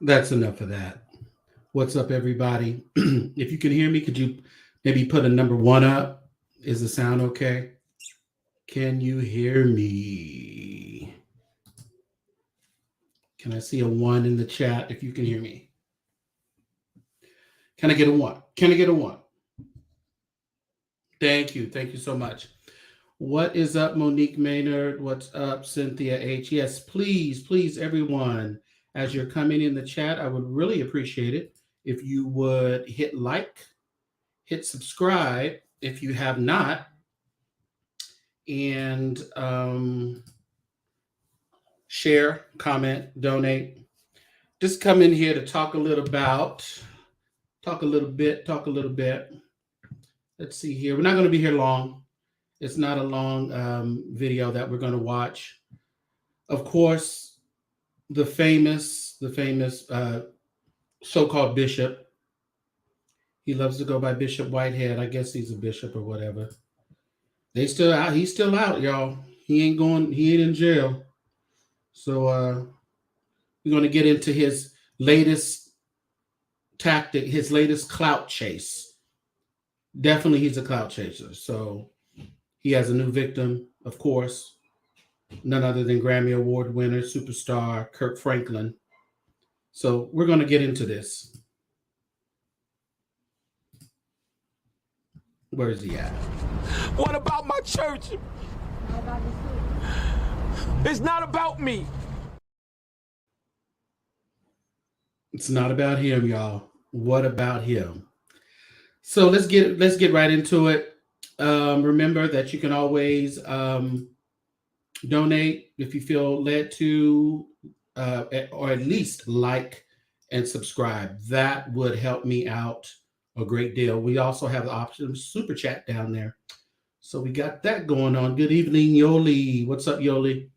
That's enough of that. What's up, everybody? If you can hear me, could you maybe put a number one up? Is the sound okay? Can you hear me? Can I see a one in the chat if you can hear me? Can I get a one? Can I get a one? Thank you. Thank you so much. What is up, Monique Maynard? What's up, Cynthia H? Yes, please, please, everyone, as you're coming in the chat, I would really appreciate it if you would hit like, hit subscribe if you have not, and share, comment, donate. Just come in here to talk a little about, talk a little bit. Let's see here. We're not going to be here long. It's not a long video that we're going to watch. Of course, the famous so-called bishop. He loves to go by Bishop Whitehead. I guess he's a bishop or whatever. They still out. He's still out, y'all. He ain't going. He ain't in jail. So we're going to get into his latest tactic, his latest clout chase. Definitely, he's a clout chaser. So he has a new victim, of course, none other than Grammy Award winner, superstar Kirk Franklin. So we're going to get into this. Where is he at? What about my church? It's not about me. It's not about him, y'all. What about him? So let's get right into it. Remember that you can always donate if you feel led to, or at least like and subscribe. That would help me out a great deal. We also have the option of super chat down there. So we got that going on. Good evening, Yoli. What's up, Yoli?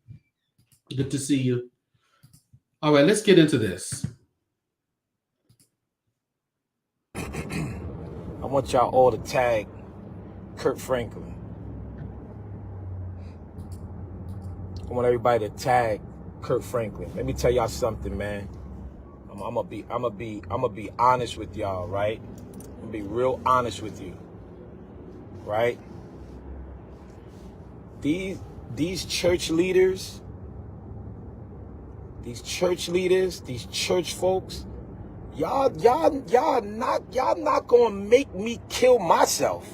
Good to see you. All right, let's get into this. I want y'all all to tag Kirk Franklin. I want everybody to tag Kirk Franklin. Let me tell y'all something, man. I'm gonna be honest with y'all, right? I'm gonna be real honest with you, right? These church leaders, these church folks, y'all not gonna make me kill myself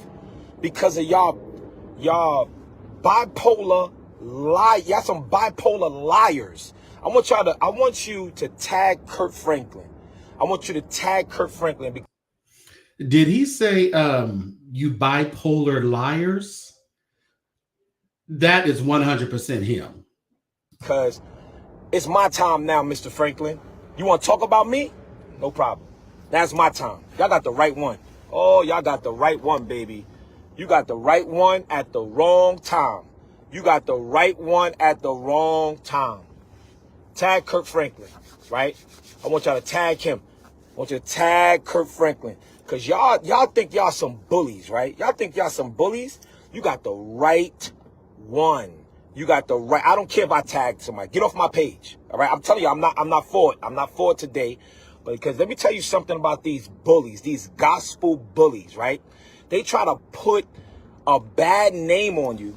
because of y'all bipolar lie. Y'all some bipolar liars. I want you to tag Kirk Franklin. I want you to tag Kirk Franklin. Did he say you bipolar liars? That is 100% him. Because it's my time now, Mr. Franklin. You want to talk about me? No problem. That's my time. Y'all got the right one. Oh, y'all got the right one, baby. You got the right one at the wrong time. You got the right one at the wrong time. Tag Kirk Franklin, right? I want y'all to tag him. I want you to tag Kirk Franklin. Because y'all think y'all some bullies, right? Y'all think y'all some bullies? You got the right one. You got the right. I don't care if I tag somebody. Get off my page. All right. I'm telling you, I'm not for it. I'm not for it today. But because let me tell you something about these bullies, these gospel bullies, right? They try to put a bad name on you.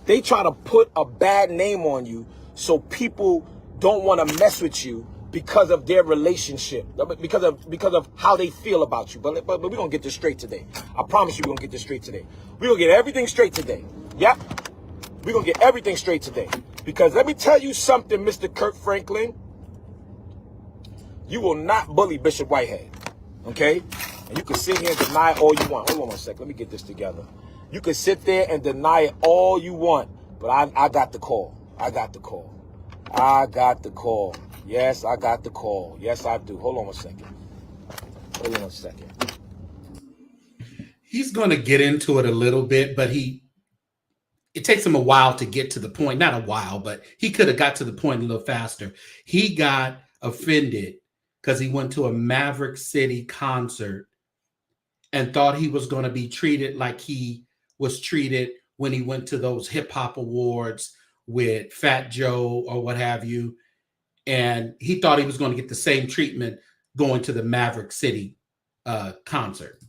They try to put a bad name on you so people don't want to mess with you because of their relationship, because of how they feel about you. But we're going to get this straight today. I promise you we're going to get this straight today. We're going to get everything straight today. Yep. We're going to get everything straight today. Because let me tell you something, Mr. Kirk Franklin. You will not bully Bishop Whitehead. Okay? And you can sit here and deny all you want. Hold on 1 second. Let me get this together. You can sit there and deny it all you want. But I got the call. I got the call. I got the call. Yes, I got the call. Yes, I do. Hold on 1 second. Hold on 1 second. He's going to get into it a little bit, but it takes him a while to get to the point. Not a while, but he could have got to the point a little faster. He got offended because he went to a Maverick City concert and thought he was going to be treated like he was treated when he went to those hip hop awards with Fat Joe or what have you. And he thought he was going to get the same treatment going to the Maverick City concert.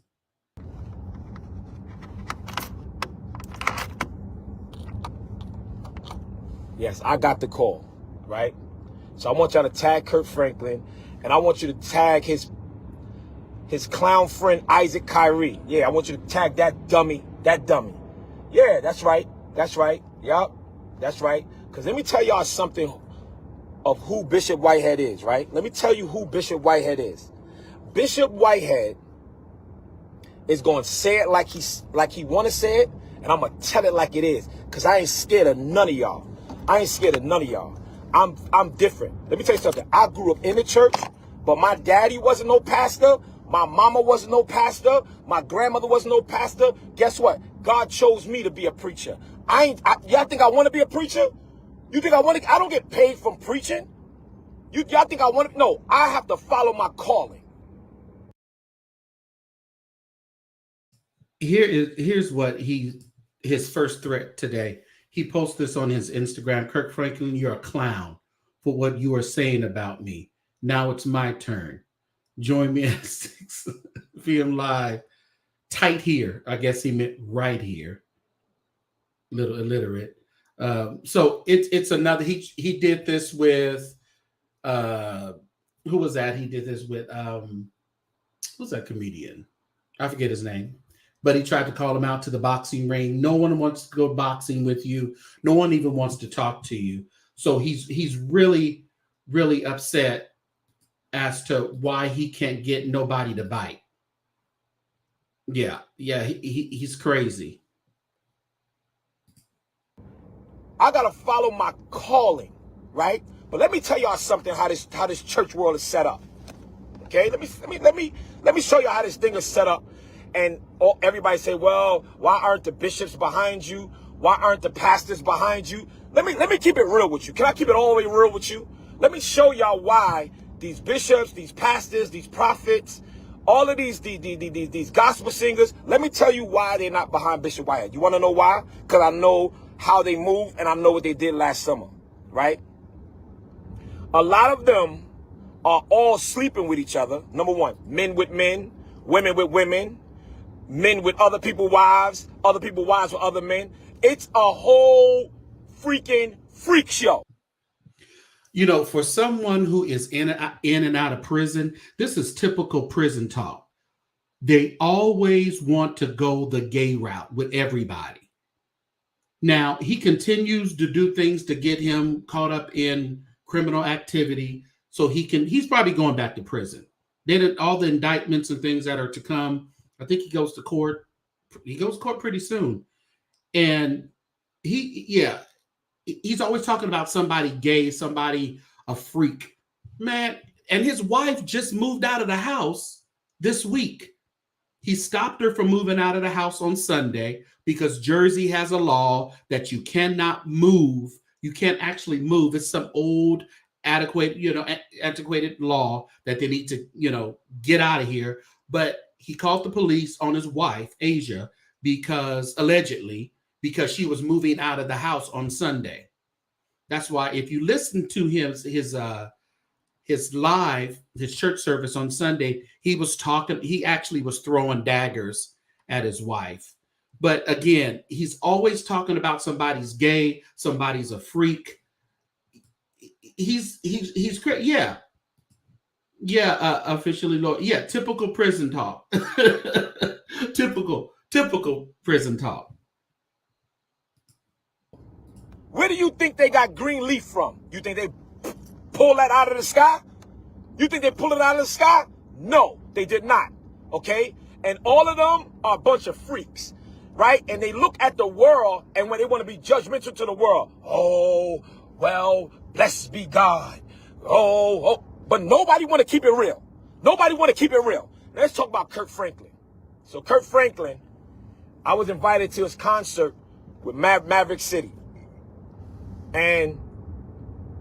Yes, I got the call, right? So I want y'all to tag Kirk Franklin, and I want you to tag his clown friend Isaac Kyrie. Yeah, I want you to tag that dummy. Yeah, that's right. Yup, that's right. Because let me tell y'all something of who Bishop Whitehead is, right? Let me tell you who Bishop Whitehead is. Bishop Whitehead is going to say it like he want to say it, and I'm going to tell it like it is, because I ain't scared of none of y'all. I'm different. Let me tell you something. I grew up in the church, but my daddy wasn't no pastor. My mama wasn't no pastor. My grandmother wasn't no pastor. Guess what? God chose me to be a preacher. Y'all think I want to be a preacher? You think I want to? I don't get paid from preaching. Y'all think I want to? No, I have to follow my calling. Here's what his first threat today. He posted this on his Instagram. Kirk Franklin, you're a clown for what you are saying about me. Now it's my turn. Join me at 6 p.m. live. Tight here. I guess he meant right here. Little illiterate. So it's another. He did this with who was that? He did this with who's that comedian? I forget his name. But he tried to call him out to the boxing ring. No one wants to go boxing with you. No one even wants to talk to you. So he's really, really upset as to why he can't get nobody to bite. Yeah, he's crazy. I gotta follow my calling, right? But let me tell y'all something how this church world is set up. Okay, let me show you how this thing is set up. And everybody say, well, why aren't the bishops behind you? Why aren't the pastors behind you? Let me keep it real with you. Can I keep it all the way real with you? Let me show y'all why these bishops, these pastors, these prophets, all of these gospel singers, let me tell you why they're not behind Bishop Whitehead. You want to know why? Because I know how they move and I know what they did last summer, right? A lot of them are all sleeping with each other. Number one, men with men, women with women, men with other people's wives with other men. It's a whole freaking freak show. You know, for someone who is in and out of prison, this is typical prison talk. They always want to go the gay route with everybody. Now, he continues to do things to get him caught up in criminal activity. So he's probably going back to prison. Then all the indictments and things that are to come, I think he goes to court. He goes to court pretty soon. And he's always talking about somebody gay, somebody a freak. Man, and his wife just moved out of the house this week. He stopped her from moving out of the house on Sunday because Jersey has a law that you cannot move. You can't actually move. It's some old, antiquated law that they need to, get out of here. But he called the police on his wife, Asia, allegedly because she was moving out of the house on Sunday. That's why if you listen to his church service on Sunday, he actually was throwing daggers at his wife. But again, he's always talking about somebody's gay, somebody's a freak. He's great. Yeah. Officially Lord. Yeah, typical prison talk. typical prison talk. Where do you think they got green leaf from? You think they pull that out of the sky? You think they pull it out of the sky? No, they did not. Okay? And all of them are a bunch of freaks, right? And they look at the world, and when they want to be judgmental to the world, oh, well, blessed be God. Oh, but nobody want to keep it real. Nobody want to keep it real. Now, let's talk about Kirk Franklin. So Kirk Franklin, I was invited to his concert with Maverick City. And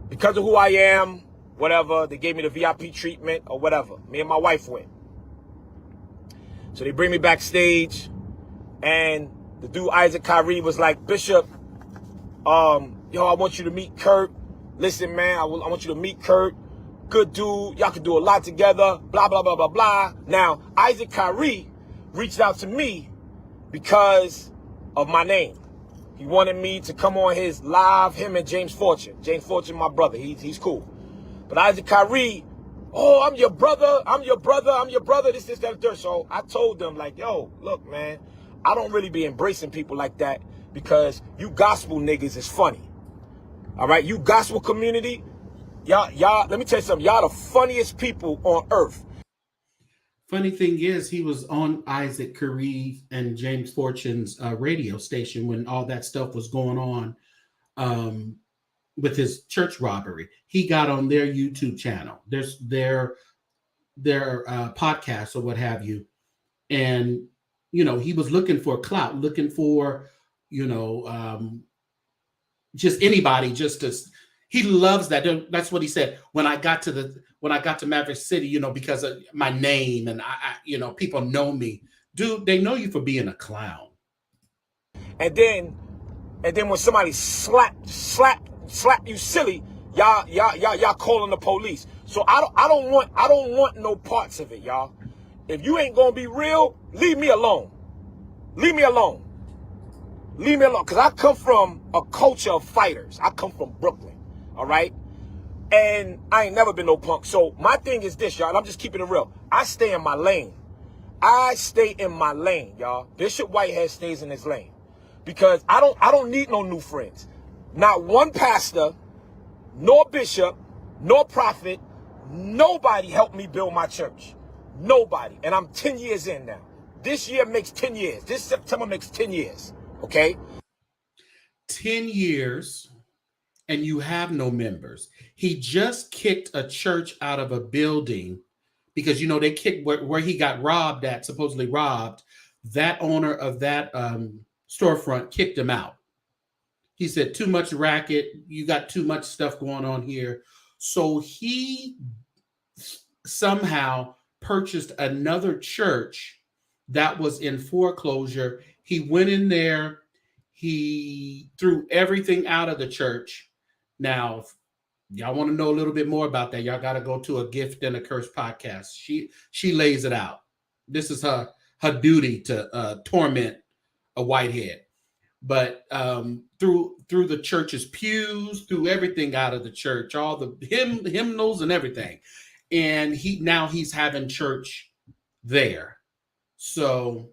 because of who I am, whatever, they gave me the VIP treatment or whatever. Me and my wife went. So they bring me backstage, and the dude Isaac Kyrie was like, Bishop, I want you to meet Kirk. listen, man, I want you to meet Kirk. Good dude. Y'all can do a lot together. Blah, blah, blah, blah, blah. Now, Isaac Kyrie reached out to me because of my name. He wanted me to come on his live, him and James Fortune. James Fortune, my brother. He's cool. But Isaac Kyrie, oh, I'm your brother. I'm your brother. I'm your brother. This, that, and third. So I told them, like, yo, look, man, I don't really be embracing people like that because you gospel niggas is funny. All right? You gospel community, y'all, let me tell you something. Y'all the funniest people on earth. Funny thing is, he was on Isaac Kyrie and James Fortune's radio station when all that stuff was going on with his church robbery. He got on their YouTube channel. There's their podcast or what have you. And, you know, he was looking for clout, looking for, you know, just anybody just to... He loves that. That's what he said. When I got to Maverick City, you know, because of my name and I you know, people know me. Dude, they know you for being a clown. And then when somebody slap you silly, y'all calling the police. So I don't want no parts of it, y'all. If you ain't gonna be real, leave me alone. Leave me alone. Leave me alone. Because I come from a culture of fighters. I come from Brooklyn. All right? And I ain't never been no punk. So my thing is this, y'all. And I'm just keeping it real. I stay in my lane. I stay in my lane, y'all. Bishop Whitehead stays in his lane. Because I don't need no new friends. Not one pastor, nor bishop, nor prophet, nobody helped me build my church. Nobody. And I'm 10 years in now. This year makes 10 years. This September makes 10 years. Okay? 10 years. And you have no members. He just kicked a church out of a building because, you know, they kicked where he got robbed at, supposedly robbed. That owner of that storefront kicked him out. He said, too much racket. You got too much stuff going on here. So he somehow purchased another church that was in foreclosure. He went in there. He threw everything out of the church. Now, if y'all want to know a little bit more about that, y'all got to go to a Gift and a Curse podcast. She lays it out. This is her duty to torment a Whitehead. But through the church's pews, threw everything out of the church, all the hymnals and everything. And he's having church there. So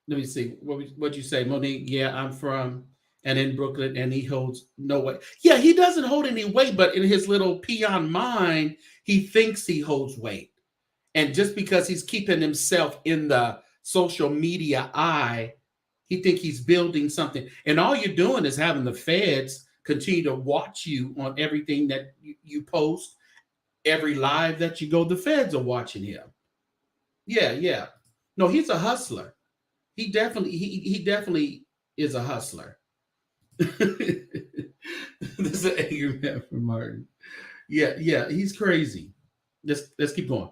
let me see. What'd you say, Monique? Yeah, I'm from... and in Brooklyn, and he holds no weight. Yeah, he doesn't hold any weight, but in his little peon mind, he thinks he holds weight. And just because he's keeping himself in the social media eye, he thinks he's building something. And all you're doing is having the feds continue to watch you on everything that you post, every live that you go, the feds are watching him. Yeah. No, he's a hustler. He definitely is a hustler. This is an angry man from Martin. Yeah, he's crazy. Let's keep going.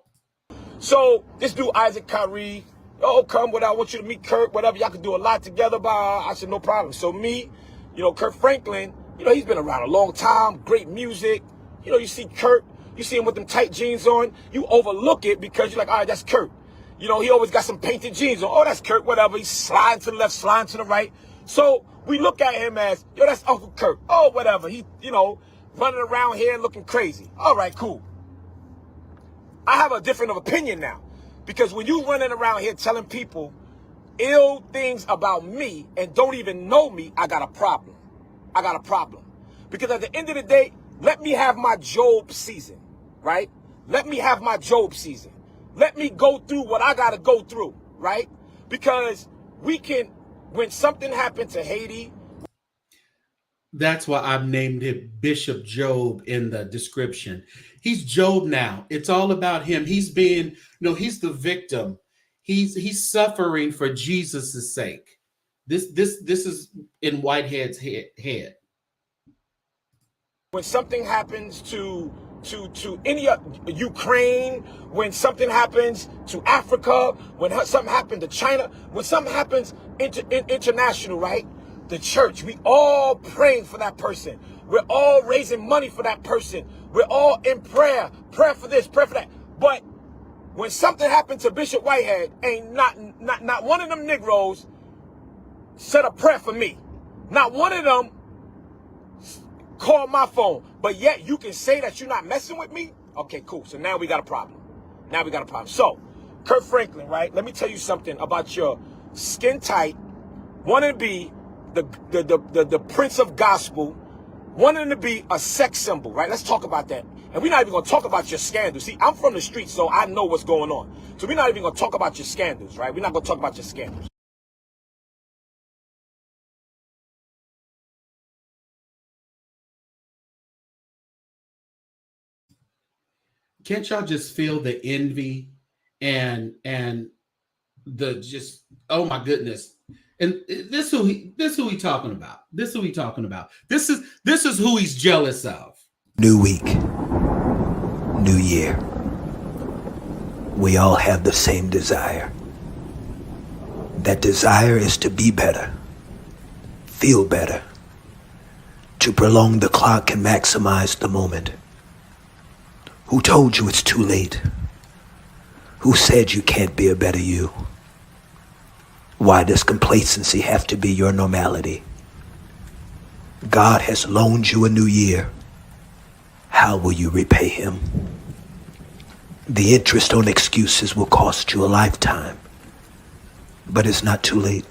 So this dude Isaac Kyrie, oh, come what I want you to meet Kirk, whatever, y'all can do a lot together. I said no problem. So me, you know, Kirk Franklin, you know, he's been around a long time, great music. You know, you see Kirk, you see him with them tight jeans on, you overlook it because you're like, all right, that's Kirk. You know, he always got some painted jeans on. Oh, that's Kirk, whatever. He's sliding to the left, sliding to the right. So we look at him as, yo, that's Uncle Kirk. Oh, whatever. He, you know, running around here looking crazy. All right, cool. I have a different opinion now. Because when you running around here telling people ill things about me and don't even know me, I got a problem. I got a problem. Because at the end of the day, let me have my Job season, right? Let me have my Job season. Let me go through what I got to go through, right? Because we can, when something happened to Haiti. That's why I've named him Bishop Job in the description. He's Job now. It's all about him. He's being, he's the victim. He's suffering for Jesus' sake. This is in Whitehead's head. When something happens to any Ukraine, when something happens to Africa, when something happened to China, when something happens international, right? the church, we all praying for that person. We're all raising money for that person. We're all in prayer for this, prayer for that. But when something happened to Bishop Whitehead, ain't not one of them Negroes said a prayer for me. Not one of them called my phone. But yet you can say that you're not messing with me? Okay, cool. So now we got a problem. So, Kirk Franklin, right? Let me tell you something about your skin tight, wanting to be the prince of gospel, wanting to be a sex symbol, right? Let's talk about that. And we're not even going to talk about your scandals. See, I'm from the streets, so I know what's going on. So we're not even going to talk about your scandals, right? We're not going to talk about your scandals. Can't y'all just feel the envy and the just, oh my goodness. And this who he talking about. This is who he's jealous of. New week, new year. We all have the same desire. That desire is to be better, feel better, to prolong the clock and maximize the moment. Who told you it's too late? Who said you can't be a better you? Why does complacency have to be your normality? God has loaned you a new year. How will you repay him? The interest on excuses will cost you a lifetime. But it's not too late.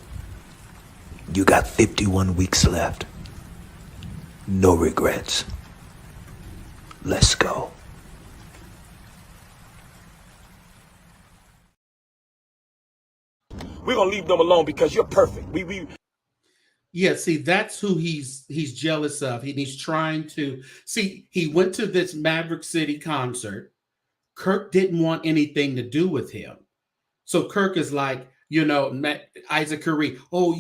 You got 51 weeks left. No regrets. Let's go. We're going to leave them alone because you're perfect. Yeah, see, that's who he's jealous of. He's trying to see. He went to this Maverick City concert. Kirk didn't want anything to do with him, so Kirk is like, Isaac Curry. Oh,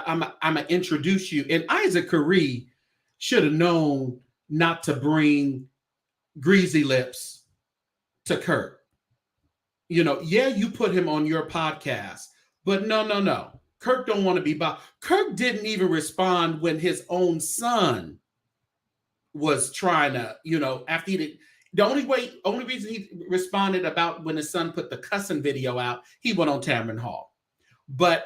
I'm gonna introduce you, and Isaac Curry should have known not to bring Greasy Lips to Kirk. Yeah, you put him on your podcast, but no. Kirk don't want to be bothered. Kirk didn't even respond when his own son was trying to, after he did. The only reason he responded about when his son put the cussing video out, he went on Tamron Hall. But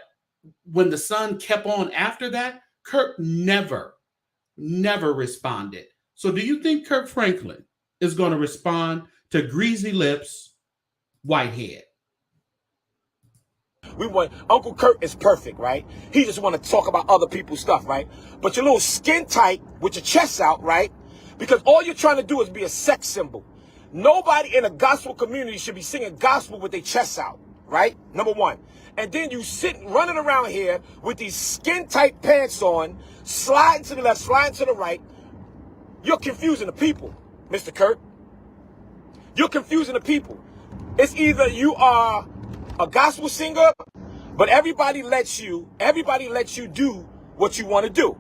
when the son kept on after that, Kirk never responded. So do you think Kirk Franklin is going to respond to Greasy Lips Whitehead? Uncle Kirk is perfect, right? He just want to talk about other people's stuff, right? But you're a little skin tight with your chest out, right? Because all you're trying to do is be a sex symbol. Nobody in a gospel community should be singing gospel with their chests out, right? Number one. And then you running around here with these skin tight pants on, sliding to the left, sliding to the right. You're confusing the people, Mr. Kirk. You're confusing the people. It's either you are a gospel singer, but everybody lets you do what you want to do,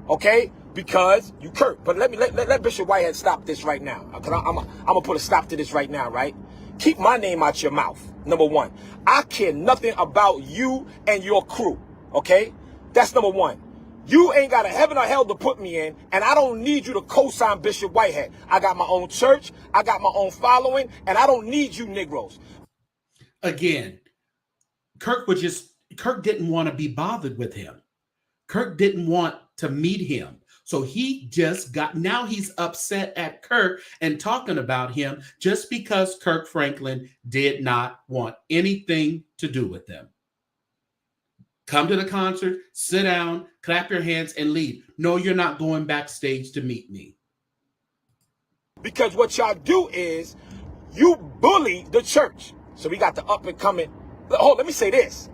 okay? Because you Kirk. But let Bishop Whitehead stop this right now. Cause I'm gonna put a stop to this right now, right? Keep my name out your mouth. Number one, I care nothing about you and your crew, okay? That's number one. You ain't got a heaven or hell to put me in, and I don't need you to co-sign Bishop Whitehead. I got my own church, I got my own following, and I don't need you Negroes. Again, Kirk didn't want to be bothered with him. Kirk didn't want to meet him. So now he's upset at Kirk and talking about him just because Kirk Franklin did not want anything to do with them. Come to the concert, sit down, clap your hands, and leave. No, you're not going backstage to meet me. Because what y'all do is you bully the church. So we got the up and coming. Oh, let me say this.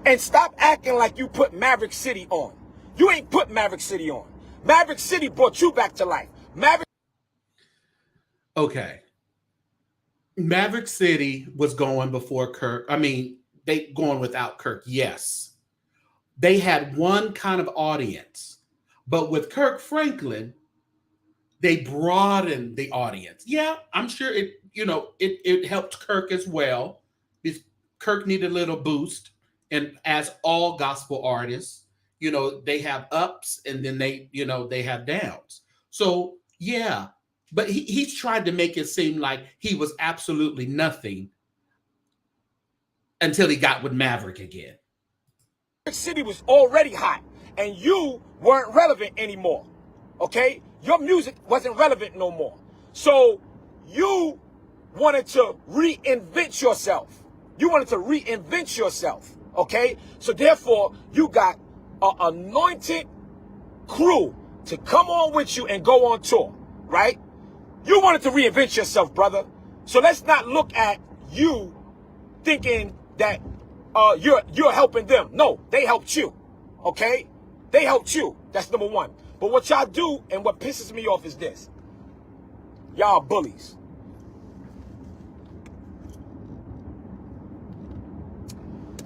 And stop acting like you put Maverick City on. You ain't put Maverick City on. Maverick City brought you back to life. Okay. Maverick City was going before Kirk. I mean, they going without Kirk. Yes. They had one kind of audience. But with Kirk Franklin, they broadened the audience. Yeah, I'm sure it helped Kirk as well. Kirk needed a little boost. And as all gospel artists, they have ups and then they have downs. So yeah, but he's tried to make it seem like he was absolutely nothing until he got with Maverick again. City was already hot and you weren't relevant anymore. Okay? Your music wasn't relevant no more. So you wanted to reinvent yourself. You wanted to reinvent yourself. Okay? So therefore, you got an anointed crew to come on with you and go on tour. Right? You wanted to reinvent yourself, brother. So let's not look at you thinking that you're helping them. No, they helped you. Okay? They helped you. That's number one. But what y'all do and what pisses me off is this. Y'all are bullies.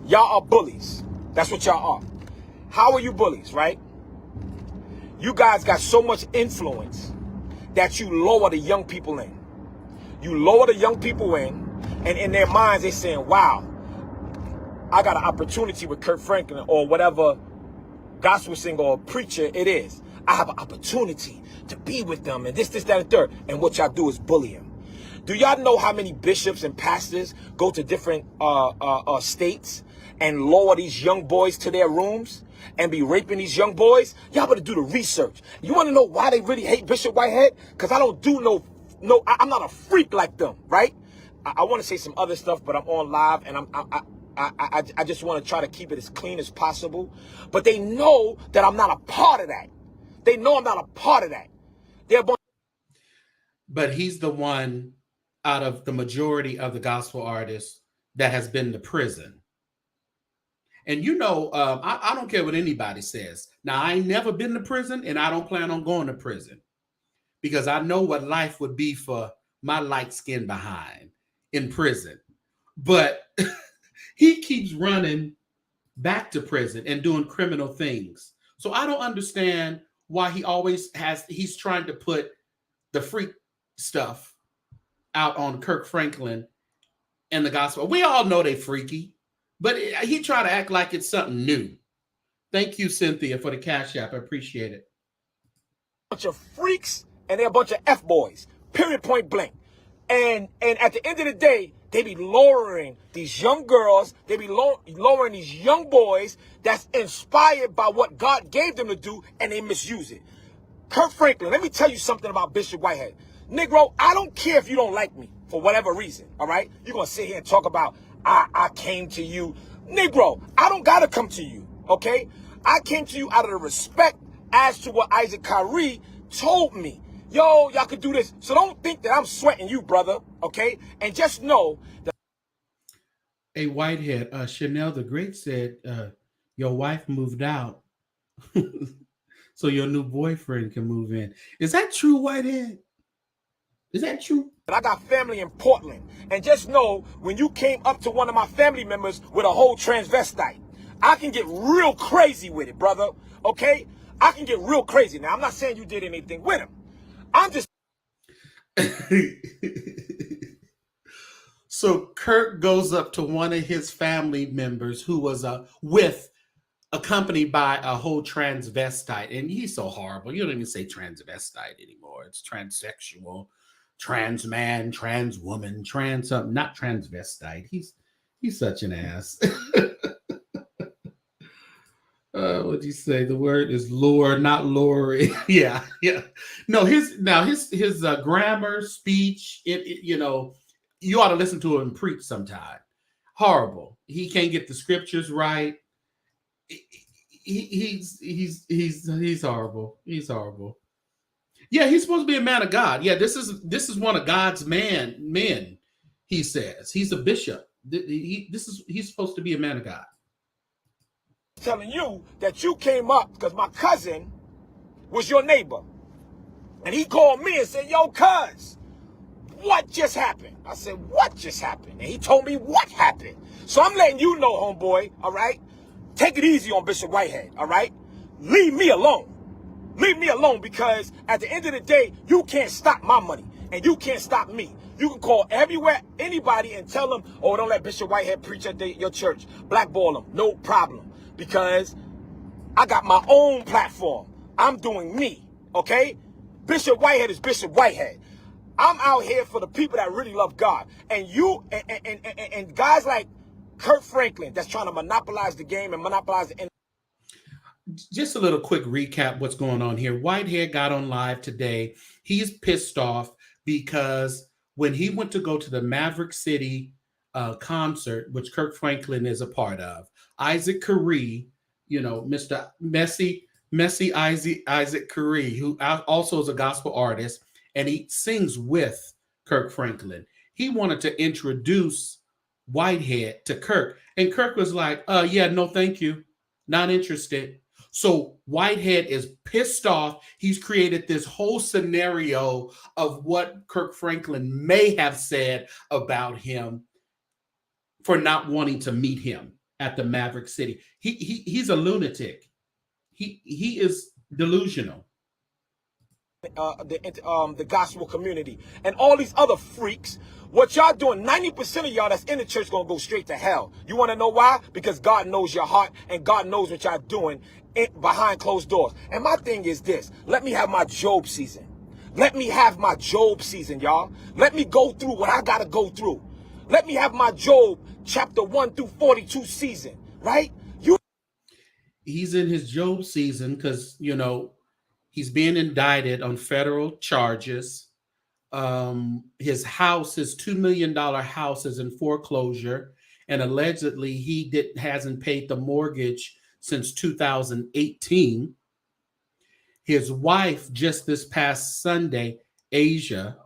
Y'all are bullies. That's what y'all are. How are you bullies, right? You guys got so much influence that you lower the young people in. You lower the young people in, and in their minds they're saying, wow, I got an opportunity with Kirk Franklin or whatever gospel singer or preacher it is. I have an opportunity to be with them and this, that, and third. And what y'all do is bully them. Do y'all know how many bishops and pastors go to different states and lower these young boys to their rooms and be raping these young boys? Y'all better do the research. You want to know why they really hate Bishop Whitehead? Because I don't do I'm not a freak like them, right? I want to say some other stuff, but I'm on live and I just want to try to keep it as clean as possible. But they know that I'm not a part of that. They know I'm not a part of that. But he's the one out of the majority of the gospel artists that has been to prison. And I don't care what anybody says. Now, I ain't never been to prison, and I don't plan on going to prison because I know what life would be for my light skin behind in prison. But he keeps running back to prison and doing criminal things. So I don't understand why he's trying to put the freak stuff out on Kirk Franklin and the gospel. We all know they freaky, but he tried to act like it's something new. Thank you, Cynthia, for the Cash App. I appreciate it. Bunch of freaks and they're a bunch of F-boys, period, point blank. And at the end of the day, they be lowering these young girls. They be lowering these young boys that's inspired by what God gave them to do, and they misuse it. Kirk Franklin, let me tell you something about Bishop Whitehead. Negro, I don't care if you don't like me for whatever reason, all right? You're going to sit here and talk about, I came to you. Negro, I don't got to come to you, okay? I came to you out of the respect as to what Isaac Kyrie told me. Yo, y'all could do this. So don't think that I'm sweating you, brother, okay? And just know that... Hey, Whitehead, Chanel the Great said your wife moved out so your new boyfriend can move in. Is that true, Whitehead? Is that true? I got family in Portland. And just know, when you came up to one of my family members with a whole transvestite, I can get real crazy with it, brother, okay? I can get real crazy. Now, I'm not saying you did anything with him. I'm just... So Kirk goes up to one of his family members who was accompanied by a whole transvestite. And he's so horrible. You don't even say transvestite anymore. It's transsexual, trans man, trans woman, trans something, not transvestite. He's such an ass. What'd you say? The word is lure, not Lori. yeah. No, his grammar, speech, you ought to listen to him preach sometime. Horrible. He can't get the scriptures right. He's horrible. He's horrible. Yeah, he's supposed to be a man of God. Yeah, this is one of God's men. He says he's a bishop. He's supposed to be a man of God. Telling you that you came up because my cousin was your neighbor, and he called me and said, "Yo, cuz, what just happened?" I said, "What just happened?" And he told me what happened. So I'm letting you know, homeboy, all right? Take it easy on Bishop Whitehead, all right? Leave me alone. Leave me alone, because at the end of the day, you can't stop my money, and you can't stop me. You can call everywhere, anybody, and tell them, oh, don't let Bishop Whitehead preach at your church. Blackball him. No problem. Because I got my own platform. I'm doing me, okay? Bishop Whitehead is Bishop Whitehead. I'm out here for the people that really love God. And you and guys like Kirk Franklin that's trying to monopolize the game and monopolize the... Just a little quick recap what's going on here. Whitehead got on live today. He's pissed off because when he went to go to the Maverick City concert, which Kirk Franklin is a part of, Isaac Curry, you know, Mr. Messy Isaac Curry, who also is a gospel artist, and he sings with Kirk Franklin. He wanted to introduce Whitehead to Kirk, and Kirk was like, yeah, no, thank you. Not interested. So Whitehead is pissed off. He's created this whole scenario of what Kirk Franklin may have said about him for not wanting to meet him at the Maverick City. He's a lunatic. He is delusional. The gospel community and all these other freaks. What y'all doing, 90% of y'all that's in the church gonna go straight to hell. You want to know why? Because God knows your heart and God knows what y'all doing behind closed doors. And my thing is this: let me have my Job season. Let me have my Job season, y'all. Let me go through what I gotta go through. Let me have my Job chapter 1 through 42 season, right? He's in his Job season because, you know, he's being indicted on federal charges. His house, his $2 million house, is in foreclosure, and allegedly he hasn't paid the mortgage since 2018. His wife, just this past Sunday, Asia,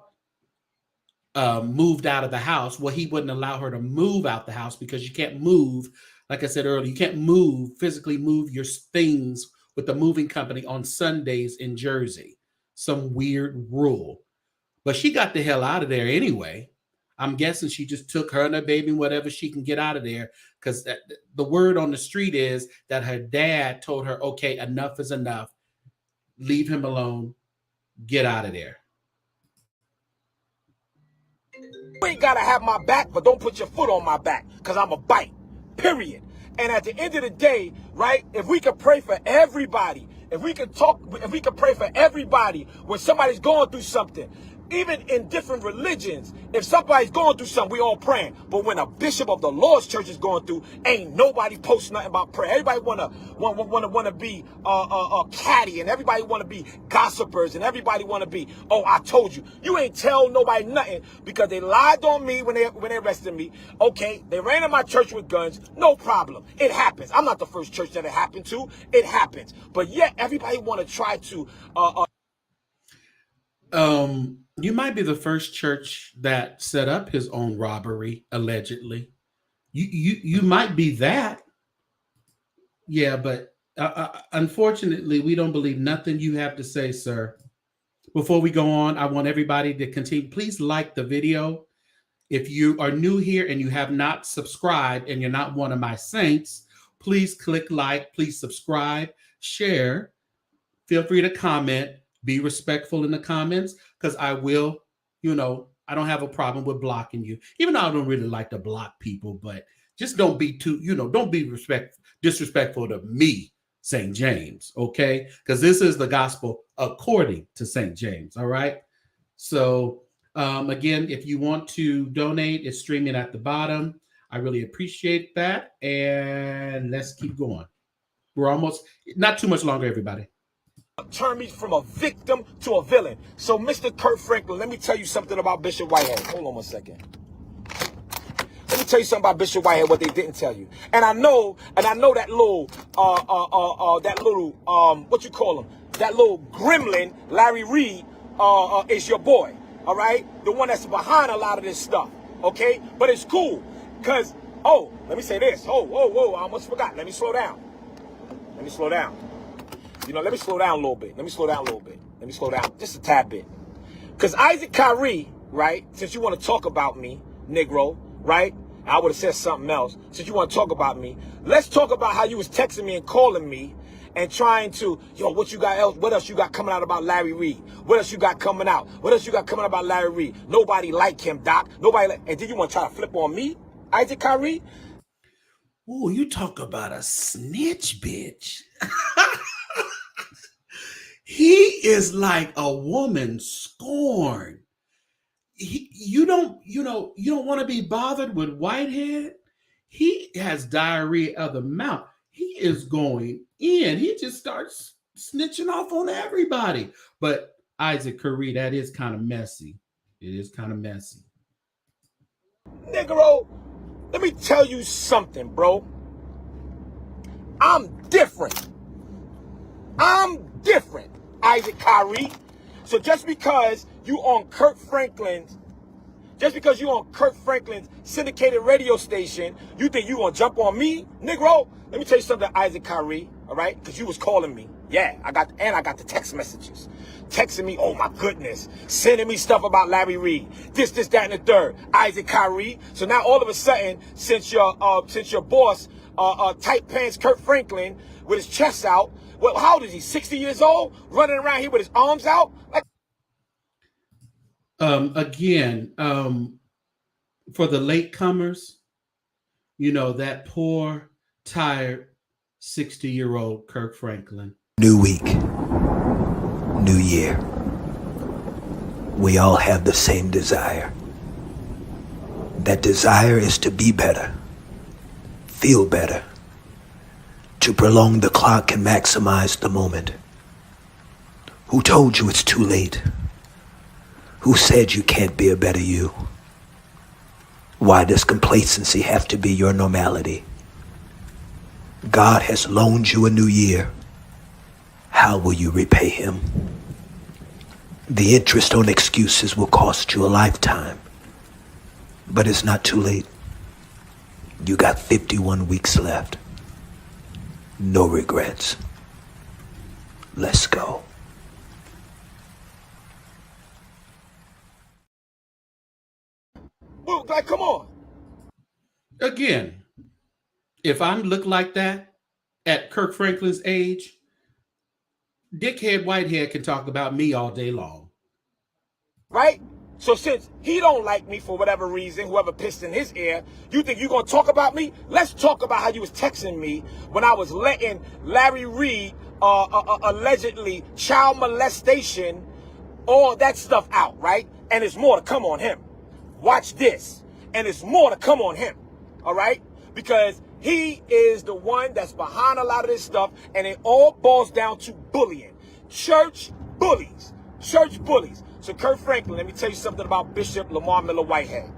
moved out of the house. Well, he wouldn't allow her to move out the house because you can't move. Like I said earlier, you can't physically move your things with the moving company on Sundays in Jersey. Some weird rule. But she got the hell out of there anyway. I'm guessing she just took her and her baby, whatever she can get out of there, because the word on the street is that her dad told her, okay, enough is enough. Leave him alone. Get out of there. You ain't gotta have my back, but don't put your foot on my back, because I'm a bite. Period. And at the end of the day, right, if we could pray for everybody, if we could pray for everybody when somebody's going through something, even in different religions, if somebody's going through something, we all praying. But when a bishop of the Lord's church is going through, ain't nobody posting nothing about prayer. Everybody wanna be catty, and everybody wanna be gossipers, and everybody wanna be, oh, I told you. You ain't tell nobody nothing because they lied on me when they arrested me. Okay, they ran in my church with guns. No problem. It happens. I'm not the first church that it happened to. It happens. But yet everybody wanna try to you might be the first church that set up his own robbery, allegedly. You might be that. Yeah, but unfortunately, we don't believe nothing you have to say, sir. Before we go on, I want everybody to continue. Please like the video. If you are new here and you have not subscribed and you're not one of my saints, please click like, please subscribe, share. Feel free to comment. Be respectful in the comments, because I will, you know, I don't have a problem with blocking you, even though I don't really like to block people, but just don't be too, you know, don't be disrespectful to me, St. James, okay? Because this is the gospel according to St. James, all right? So, again, if you want to donate, it's streaming at the bottom. I really appreciate that, and let's keep going. We're almost, not too much longer, everybody. Turn me from a victim to a villain. So, Mr. Kirk Franklin, let me tell you something about Bishop Whitehead. Hold on 1 second. Let me tell you something about Bishop Whitehead, what they didn't tell you. And I know that little, what you call him? That little gremlin, Larry Reed, is your boy. All right? The one that's behind a lot of this stuff. Okay? But it's cool. Because, oh, let me say this. Whoa, I almost forgot. Let me slow down. You know, let me slow down a little bit. Let me slow down just a tad bit. Because Isaac Kyrie, right, since you want to talk about me, Negro, right, I would have said something else. Since you want to talk about me, let's talk about how you was texting me and calling me and trying to, yo, what else you got coming out about Larry Reed? What else you got coming out? About Larry Reed? Nobody like him, Doc. And then you want to try to flip on me, Isaac Kyrie? Oh, you talk about a snitch, bitch. He is like a woman scorned. You don't want to be bothered with Whitehead. He has diarrhea of the mouth. He is going in. He just starts snitching off on everybody. But Isaac Curry, that is kind of messy. It is kind of messy. Negro, let me tell you something, bro. I'm different. I'm different, Isaac Kyrie. So just because you on Kirk Franklin's syndicated radio station, you think you gonna jump on me, Negro? Let me tell you something, Isaac Kyrie, all right? Because you was calling me. Yeah, I got the text messages. Texting me, oh my goodness, sending me stuff about Larry Reed, this, that, and the third. Isaac Kyrie. So now all of a sudden, since your boss, tight pants Kirk Franklin, with his chest out, well, how old is he? 60 years old, running around here with his arms out? Like, again, for the latecomers, that poor, tired 60-year-old Kirk Franklin. New week, new year. We all have the same desire. That desire is to be better, feel better, to prolong the clock and maximize the moment. Who told you it's too late? Who said you can't be a better you? Why does complacency have to be your normality? God has loaned you a new year. How will you repay him? The interest on excuses will cost you a lifetime. But it's not too late. You got 51 weeks left. No regrets. Let's go. well, like, come on. Again, if I look like that at Kirk Franklin's age, Dickhead Whitehead can talk about me all day long. Right? So since he don't like me for whatever reason, whoever pissed in his ear, you think you're going to talk about me? Let's talk about how you was texting me when I was letting Larry Reed allegedly child molestation, all that stuff out, right? And there's more to come on him. Watch this. And there's more to come on him, all right? Because he is the one that's behind a lot of this stuff, and it all boils down to bullying. Church bullies. Church bullies. So Kirk Franklin, let me tell you something about Bishop Lamar Miller Whitehead.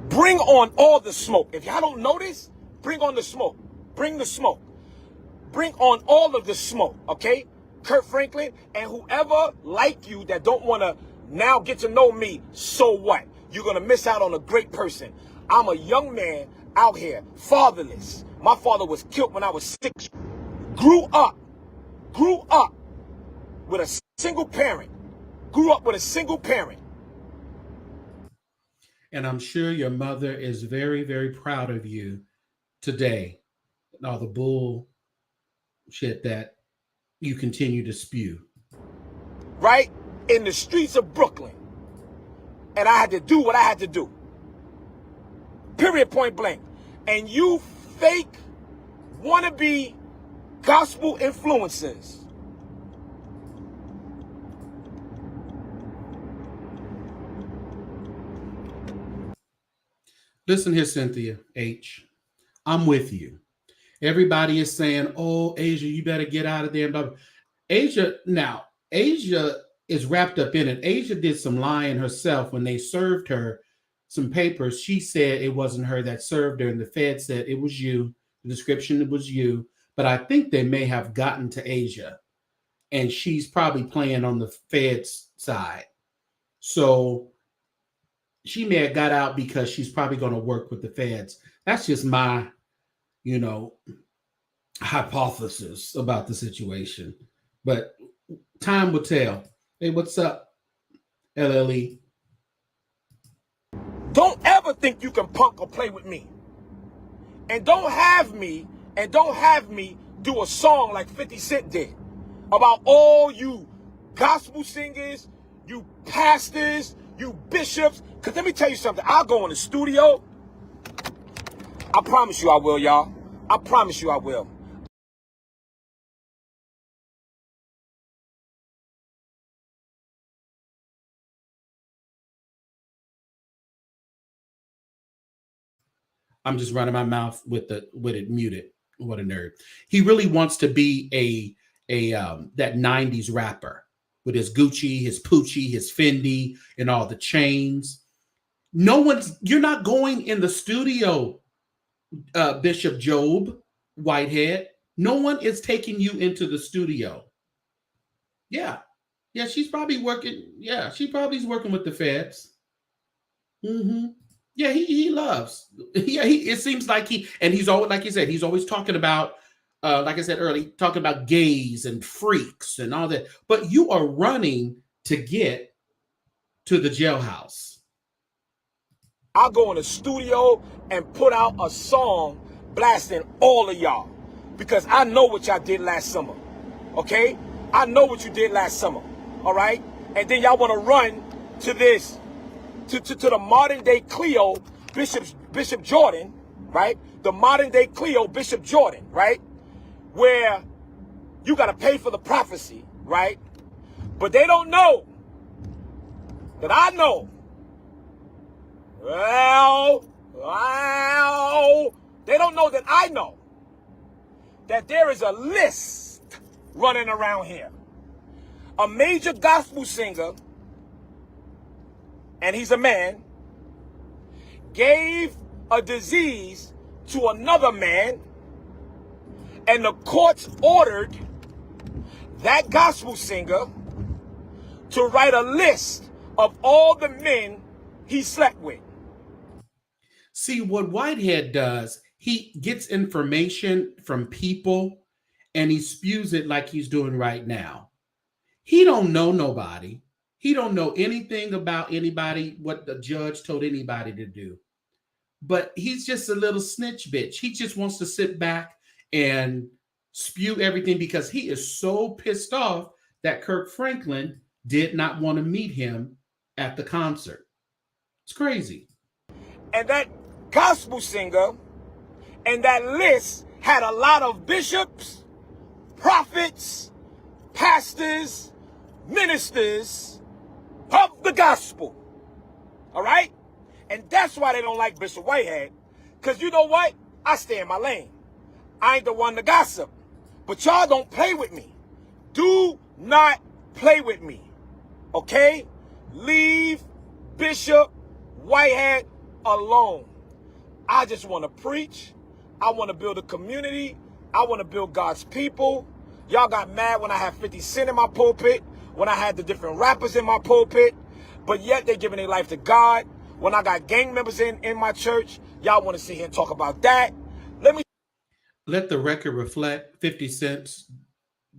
Bring on all the smoke. If y'all don't know this, bring on the smoke. Bring the smoke. Bring on all of the smoke, okay? Kirk Franklin, and whoever like you that don't want to now get to know me, so what? You're going to miss out on a great person. I'm a young man out here, fatherless. My father was killed when I was 6. Grew up with a single parent. And I'm sure your mother is very, very proud of you today. And all the bull shit that you continue to spew. Right? In the streets of Brooklyn. And I had to do what I had to do. Period, point blank. And you fake wannabe gospel influencers. Listen here, Cynthia H. I'm with you. Everybody is saying, oh, Asia, you better get out of there. Asia is wrapped up in it. Asia did some lying herself when they served her some papers. She said it wasn't her that served her, and the Fed said it was you. The description, it was you. But I think they may have gotten to Asia, and she's probably playing on the Fed's side. So she may have got out because she's probably going to work with the Feds. That's just my, hypothesis about the situation. But time will tell. Hey, what's up, LLE? Don't ever think you can punk or play with me. And don't have me do a song like 50 Cent did about all you gospel singers, you pastors, you bishops. Because let me tell you something. I'll go in the studio. I promise you I will, y'all. I promise you I will. I'm just running my mouth with it muted. What a nerd. He really wants to be a that 90s rapper with his Gucci, his Poochie, his Fendi, and all the chains. You're not going in the studio, Bishop Job Whitehead. No one is taking you into the studio. Yeah. Yeah, she's probably working. Yeah, she probably's working with the feds. Mm-hmm. Yeah, he loves. Yeah, it seems like he's always, like you said, he's always talking about, like I said earlier, talking about gays and freaks and all that. But you are running to get to the jailhouse. I'll go in the studio and put out a song blasting all of y'all, because I know what y'all did last summer. Okay? I know what you did last summer. All right? And then y'all want to run to this, to the modern day Cleo, Bishop Jordan, right? The modern day Cleo, Bishop Jordan, right? Where you got to pay for the prophecy, right? But they don't know that I know. Well, they don't know that I know that there is a list running around here. A major gospel singer, and he's a man, gave a disease to another man, and the courts ordered that gospel singer to write a list of all the men he slept with. See, what Whitehead does, he gets information from people and he spews it like he's doing right now. He don't know nobody. He don't know anything about anybody, what the judge told anybody to do. But he's just a little snitch bitch. He just wants to sit back and spew everything because he is so pissed off that Kirk Franklin did not want to meet him at the concert. It's crazy. And that gospel singer and that list had a lot of bishops, prophets, pastors, ministers of the gospel. All right? And that's why they don't like Bishop Whitehead. Because you know what? I stay in my lane. I ain't the one to gossip. But y'all don't play with me. Do not play with me. Okay? Leave Bishop Whitehead alone. I just want to preach. I want to build a community. I want to build God's people. Y'all got mad when I had 50 Cent in my pulpit, when I had the different rappers in my pulpit, but yet they're giving their life to God. When I got gang members in my church, y'all want to sit here and talk about that. Let the record reflect 50 Cent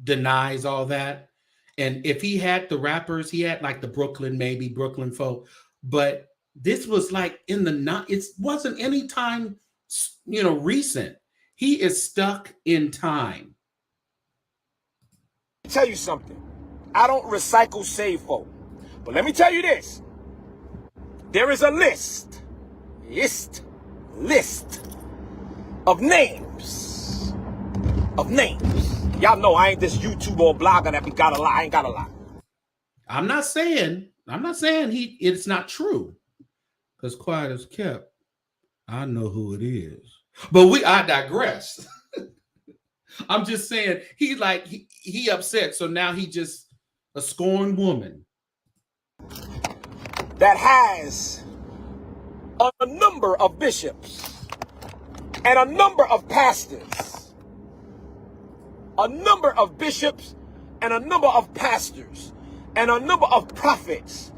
denies all that. And if he had the rappers, he had like the Brooklyn folk, but this was like in the it wasn't any time, recent. He is stuck in time. Tell you something. I don't recycle save folk. But let me tell you this. There is a list of names. Y'all know I ain't this YouTuber or blogger that got a lie. I ain't got a lie. I'm not saying it's not true. Because quiet as kept, I know who it is. But I digress. I'm just saying he upset, so now he just a scorned woman. That has a number of bishops and a number of pastors. A number of bishops and a number of pastors and a number of prophets.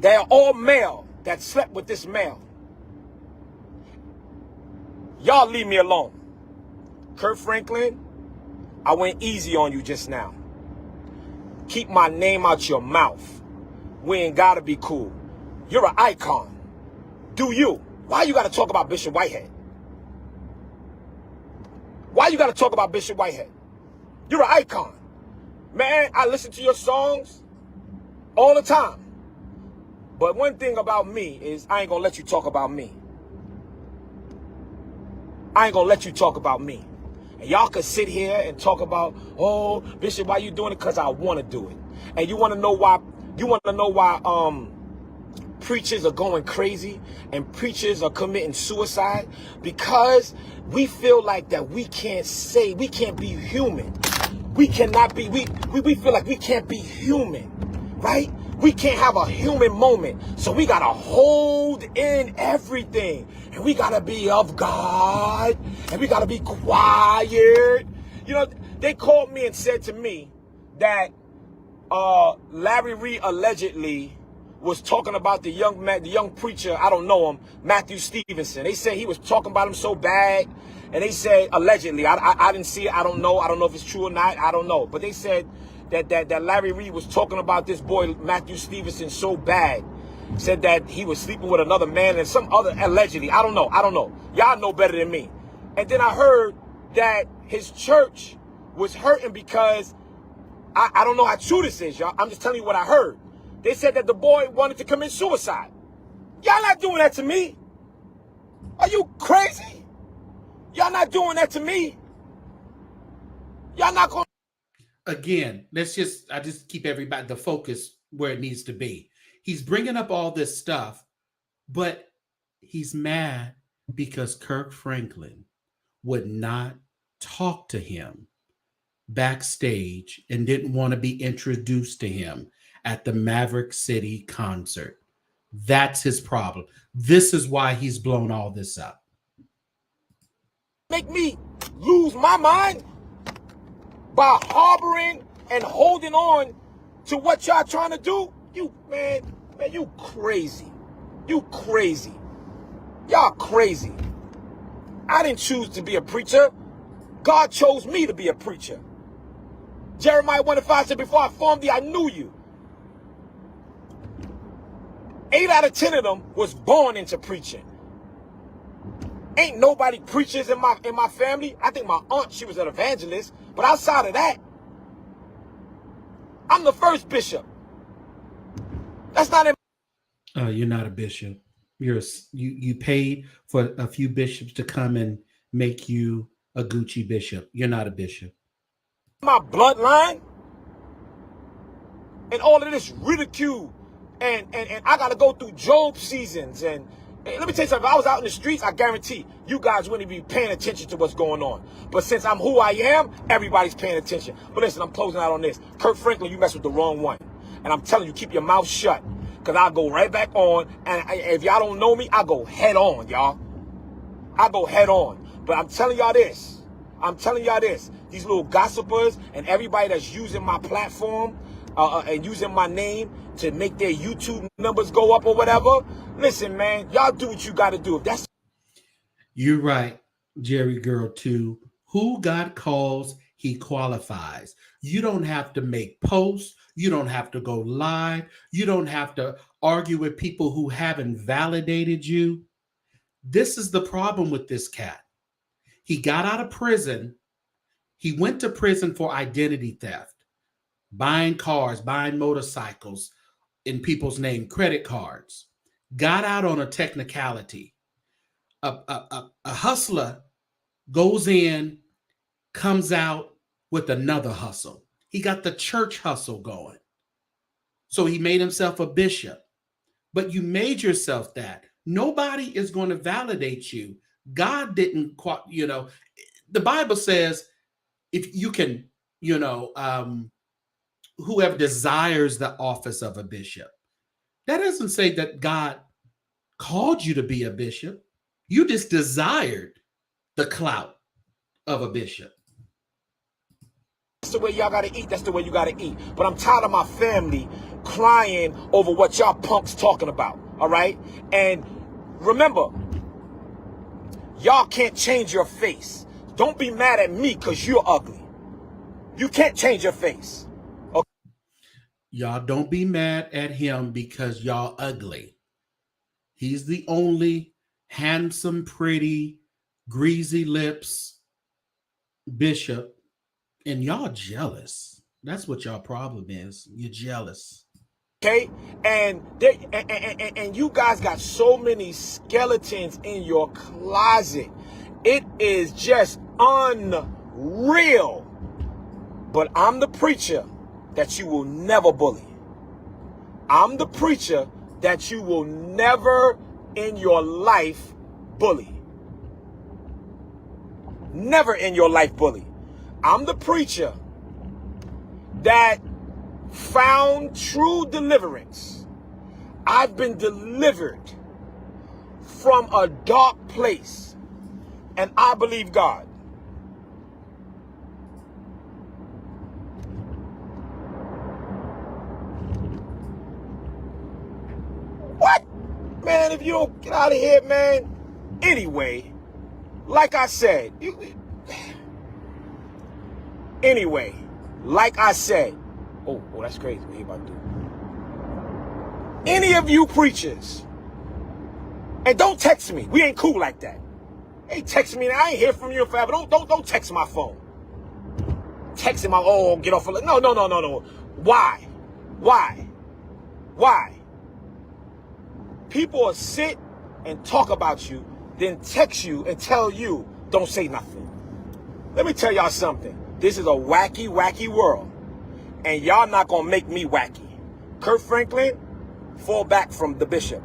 They are all male that slept with this male. Y'all leave me alone. Kirk Franklin, I went easy on you just now. Keep my name out your mouth. We ain't gotta be cool. You're an icon. Do you? Why you gotta talk about Bishop Whitehead? Why you gotta talk about Bishop Whitehead? You're an icon. Man, I listen to your songs all the time. But one thing about me is I ain't gonna let you talk about me. I ain't gonna let you talk about me. And y'all could sit here and talk about, oh, Bishop, why you doing it? Because I want to do it. And you want to know why? You want to know why preachers are going crazy and preachers are committing suicide? Because we feel like that we can't be human. We cannot be, we feel like we can't be human, right? We can't have a human moment. So we got to hold in everything. And we got to be of God. And we got to be quiet. You know, they called me and said to me that Larry Reed allegedly was talking about the young preacher, I don't know him, Matthew Stevenson. They said he was talking about him so bad. And they said, allegedly, I didn't see it, I don't know if it's true or not, I don't know. But they said that Larry Reed was talking about this boy, Matthew Stevenson, so bad. Said that he was sleeping with another man and some other, allegedly, I don't know. Y'all know better than me. And then I heard that his church was hurting because, I don't know how true this is, y'all. I'm just telling you what I heard. They said that the boy wanted to commit suicide. Y'all not doing that to me. Are you crazy? Y'all not doing that to me. Y'all not going. Again, I just keep everybody, the focus where it needs to be. He's bringing up all this stuff, but he's mad because Kirk Franklin would not talk to him backstage and didn't want to be introduced to him at the Maverick City concert. That's his problem. This is why he's blown all this up. Make me lose my mind by harboring and holding on to what y'all trying to do? Man, you crazy. You crazy. Y'all crazy. I didn't choose to be a preacher. God chose me to be a preacher. Jeremiah 1:5 said, before I formed thee, I knew you. 8 out of 10 of them was born into preaching. Ain't nobody preachers in my family. I think my aunt, she was an evangelist. But outside of that, I'm the first bishop. That's not in. You're not a bishop. You paid for a few bishops to come and make you a Gucci bishop. You're not a bishop. My bloodline and all of this ridicule and I gotta go through Job seasons and let me tell you something. If I was out in the streets, I guarantee you guys wouldn't be paying attention to what's going on. But since I'm who I am, everybody's paying attention. But listen, I'm closing out on this. Kirk Franklin, you messed with the wrong one. And I'm telling you, keep your mouth shut. Because I'll go right back on. And if y'all don't know me, I'll go head on, y'all. I'll go head on. But I'm telling y'all this. These little gossipers and everybody that's using my platform and using my name to make their YouTube numbers go up or whatever. Listen, man, y'all do what you got to do. If that's. You're right, Jerry Girl 2. Who God calls, he qualifies. You don't have to make posts. You don't have to go live. You don't have to argue with people who haven't validated you. This is the problem with this cat. He got out of prison. He went to prison for identity theft, buying cars, buying motorcycles in people's name, credit cards. Got out on a technicality. A hustler goes in, comes out with another hustle. He got the church hustle going. So he made himself a bishop. But you made yourself that. Nobody is going to validate you. God didn't, the Bible says if you can, whoever desires the office of a bishop. That doesn't say that God called you to be a bishop. You just desired the clout of a bishop. That's the way y'all got to eat. That's the way you got to eat. But I'm tired of my family crying over what y'all punks talking about. All right? And remember, y'all can't change your face. Don't be mad at me because you're ugly. You can't change your face. Okay? Y'all don't be mad at him because y'all ugly. He's the only handsome, pretty, greasy lips bishop, and y'all jealous. That's what y'all problem is. You're jealous. Okay? And you guys got so many skeletons in your closet. It is just unreal. But I'm the preacher that you will never bully. I'm the preacher that you will never in your life bully. Never in your life bully. I'm the preacher that found true deliverance. I've been delivered from a dark place, and I believe God. What? Man, if you don't get out of here, man. Anyway, like I said, oh, that's crazy what he about to do. Any of you preachers, and don't text me. We ain't cool like that. Hey, text me. I ain't hear from you forever. Don't text my phone. Texting my get off of no. Why? People will sit and talk about you, then text you and tell you don't say nothing. Let me tell y'all something. This is a wacky, wacky world, and y'all not gonna make me wacky. Kirk Franklin, fall back from the bishop.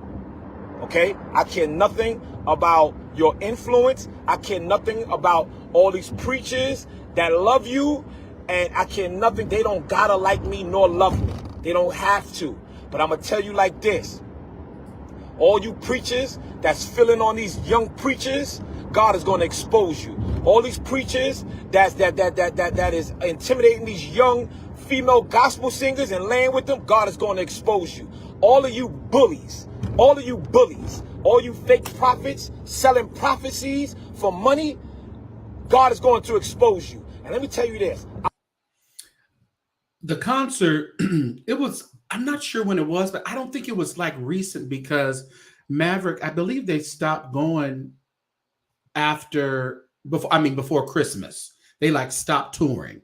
Okay? I care nothing about your influence. I care nothing about all these preachers that love you. And I care nothing. They don't gotta like me nor love me. They don't have to. But I'm gonna tell you like this. All you preachers that's filling on these young preachers, God is gonna expose you. All these preachers that is intimidating these young female gospel singers and laying with them, God is gonna expose you. All of you bullies, all you fake prophets selling prophecies for money, God is going to expose you. And let me tell you this. The concert, I'm not sure when it was, but I don't think it was like recent because Maverick, I believe they stopped going before Christmas. They like stopped touring.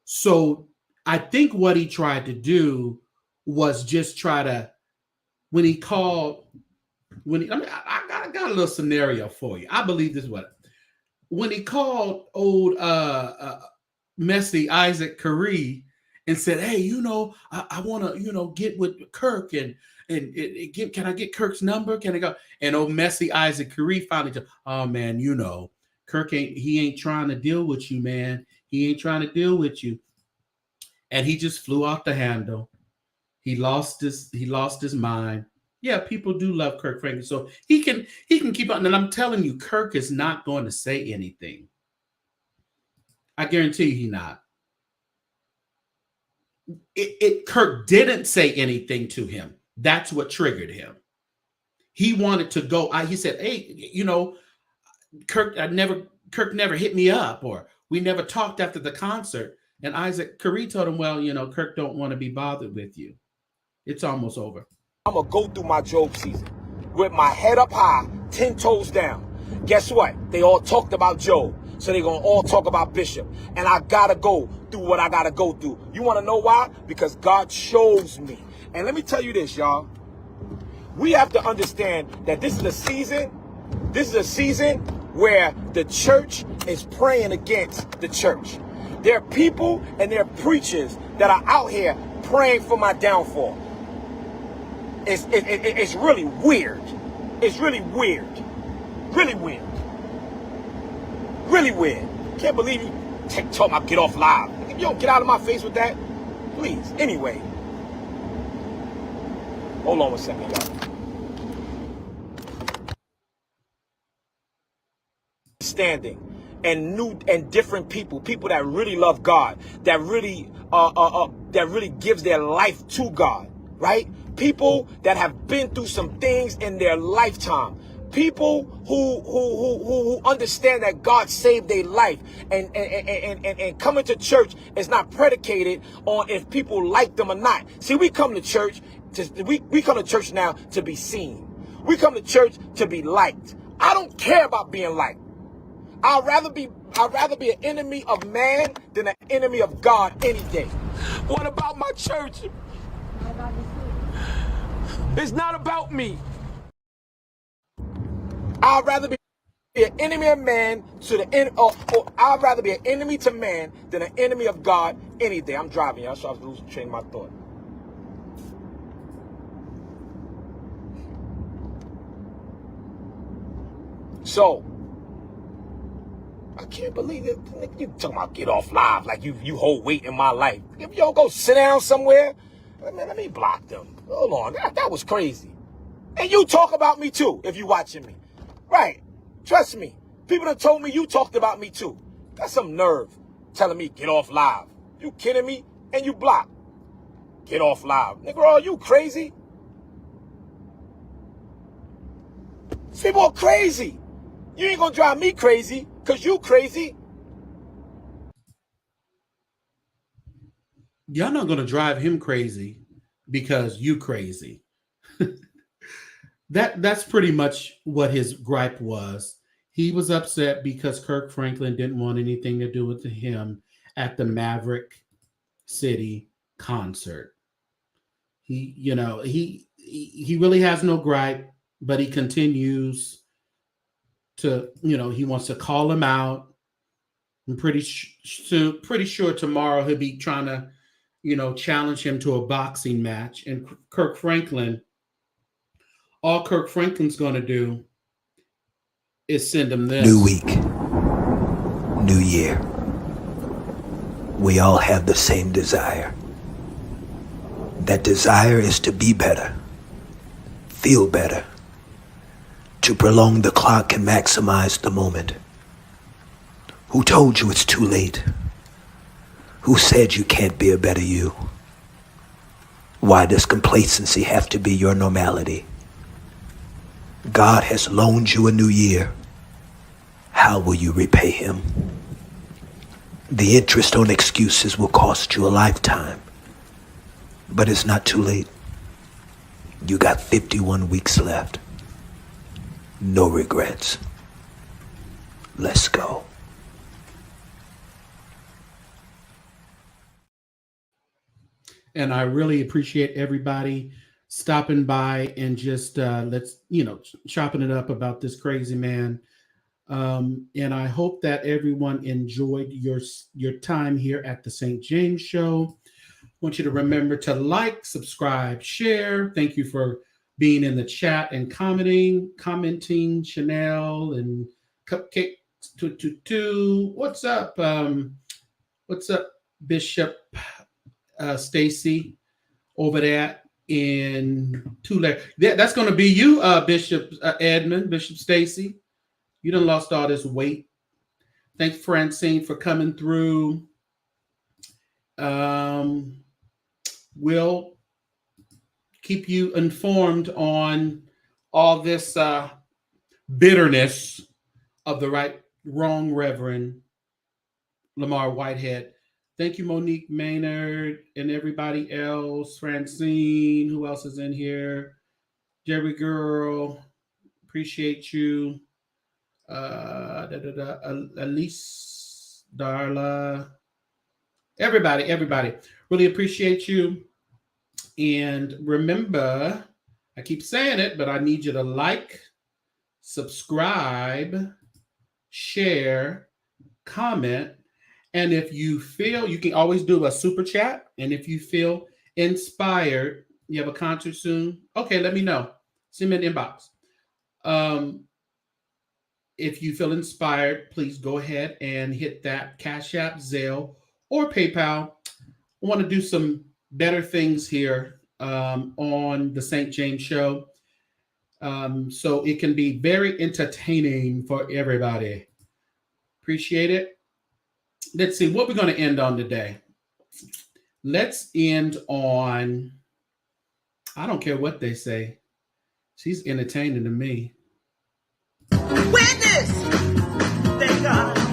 So I think what he tried to do was just try to, I got a little scenario for you. I believe this is when he called old messy Isaac Curry and said, hey, I want to, get with Kirk and can I get Kirk's number? Can I go? And old messy Isaac Curry finally said, oh man, Kirk ain't trying to deal with you, man. He ain't trying to deal with you. And he just flew off the handle. He lost his mind. Yeah, people do love Kirk Franklin. So he can keep on. And I'm telling you, Kirk is not going to say anything. I guarantee you he's not. Kirk didn't say anything to him. That's what triggered him. He wanted to go. He said, hey, Kirk never hit me up, or we never talked after the concert. And Isaac Curry told him, well, Kirk don't want to be bothered with you. It's almost over. I'm going to go through my Job season with my head up high, 10 toes down. Guess what? They all talked about Job. So they're going to all talk about Bishop. And I got to go through what I got to go through. You want to know why? Because God chose me. And let me tell you this, y'all. We have to understand that this is a season. This is a season where the church is praying against the church. There are people and there are preachers that are out here praying for my downfall. It's really weird. It's really weird. Really weird. Really weird. Can't believe you talking about get off live. If you don't get out of my face with that, please. Anyway. Hold on 1 second, y'all. Standing and different people that really love God, that really gives their life to God, right? People that have been through some things in their lifetime. People who understand that God saved their life, and coming to church is not predicated on if people like them or not. See, we come to church we come to church now to be seen. We come to church to be liked. I don't care about being liked. I'd rather be an enemy of man than an enemy of God any day. What about my church? It's not about me. I'd rather be Be an enemy of man to the end, or I'd rather be an enemy to man than an enemy of God any day. I'm driving, y'all, so I was losing train of my thought. So, I can't believe it. You talking about get off live like you hold weight in my life. If y'all go sit down somewhere, let me block them. Hold on, that was crazy. And you talk about me too if you watching me. Right, trust me. People have told me you talked about me too. That's some nerve telling me get off live. You kidding me? And you block. Get off live. Nigga, are you crazy? People are crazy. You ain't gonna drive me crazy because you crazy. Y'all not gonna drive him crazy because you crazy. That's pretty much what his gripe was. He was upset because Kirk Franklin didn't want anything to do with him at the Maverick City concert. He really has no gripe, but he continues to, he wants to call him out. I'm pretty sure tomorrow he'll be trying to, challenge him to a boxing match. And all Kirk Franklin's going to do is send him this. New week, new year. We all have the same desire. That desire is to be better, feel better, to prolong the clock and maximize the moment. Who told you it's too late? Who said you can't be a better you? Why does complacency have to be your normality? God has loaned you a new year. How will you repay him? The interest on excuses will cost you a lifetime. But it's not too late. You got 51 weeks left. No regrets. Let's go. And I really appreciate everybody stopping by and just let's chopping it up about this crazy man. And I hope that everyone enjoyed your time here at the St. James Show. I want you to remember to like, subscribe, share. Thank you for being in the chat and commenting. Chanel and Cupcake 222. What's up? What's up, Bishop Stacy over there in Tulare? That's going to be you, Bishop Edmund, Bishop Stacy. You done lost all this weight. Thanks, Francine, for coming through. We'll keep you informed on all this bitterness of the wrong Reverend Lamor Whitehead. Thank you, Monique Maynard and everybody else. Francine, who else is in here? Jerry Girl, appreciate you. Elise, Darla, everybody, really appreciate you. And remember, I keep saying it, but I need you to like, subscribe, share, comment. And if you feel, you can always do a super chat. And if you feel inspired, you have a concert soon, okay, let me know. Send me an inbox. If you feel inspired, please go ahead and hit that CashApp, Zelle, or PayPal. I want to do some better things here on the St. James Show, so it can be very entertaining for everybody. Appreciate it. Let's see what we're going to end on today. Let's end on, I don't care what they say. She's entertaining to me. Witness! Thank God.